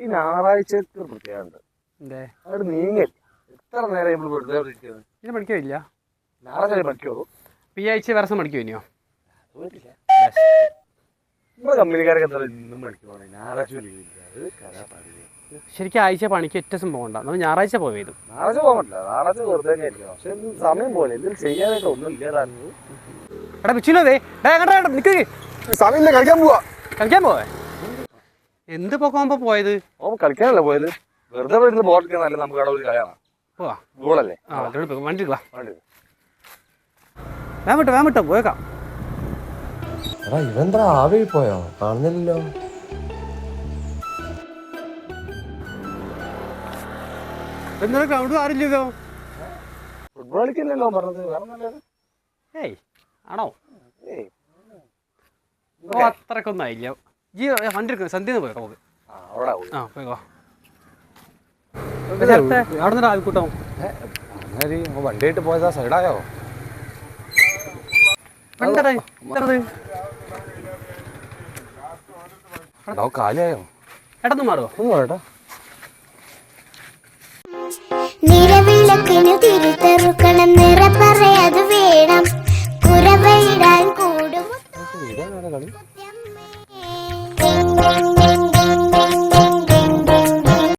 ഈ ഞായറാഴ്ചക്ക് പ്രത്യേകമുണ്ട്. അവിടെ നീങ്ങൽ എത്ര നേരം നമ്മൾ വെറുതെ ഇനി പഠിക്കില്ല. ഞായറാഴ്ച പഠിക്കുമോ? ഈ ആഴ്ച വേറെ ദിവസം പഠിക്കുമോ? ഇനിയോ നമ്മുടെ കമ്പനിക്കാരൊക്കെ എന്താ ഇന്നും പഠിക്കുവാണ്, ഞായറാഴ്ച ശരിക്കും ആഴ്ച പണിക്ക് ഒറ്റ ദിവസം പോകണ്ട. നമ്മൾ ഞായറാഴ്ച പോയത്. ഞായറാഴ്ച പോകാൻ പറ്റില്ല, ഞായറാഴ്ച വെറുതെ ആയിരിക്കും. പക്ഷെ സമയം പോലെ എന്തെങ്കിലും ചെയ്യാനായിട്ട് ഒന്നും ഇല്ലാതായിരുന്നു. എടാ പിച്ചിലോ നിക്ക് സമയം കളിക്കാൻ പോവാ. കളിക്കാൻ പോവേ? എന്ത് പോക്കുമ്പോ പോയത്? ഓ കളിക്കാനല്ല പോയത്, വെറുതെ വീട്ടിൽ ബോളൊക്കെ നല്ല നമുക്ക് അവിടെ ഒരു കളിയാണ്. പോവാ ഗോളല്ലേ? വണ്ടി വാ, വേം വിട്ടോ പോയേക്കാം. ഇവന്താ ആവി പോയോ? കാണുന്നില്ലല്ലോ. എന്താ ഗ്രൗണ്ട് ആരില്ലല്ലോ. ഫുട്ബോൾ കളിക്കില്ലല്ലോ പറഞ്ഞത്. ഏയ് ആണോ? ഓ അത്രക്കൊന്നും ആയില്ല. ജി വണ്ടി എടുക്കും, സന്ധ്യ പോയേക്കാം നമുക്ക്. ആ പോയിക്കോ. അവിടെ നിന്ന് ആയിക്കോട്ടോ. വണ്ടിയായിട്ട് പോയതാ, സൈഡായോ? കാലിയായോ? ഏട്ടൊന്നും മാറുമോ? ഏട്ടാ നിറവിളക്കിന് തിരിതെറുക്കണം, നിറ പറയാത് വേണം.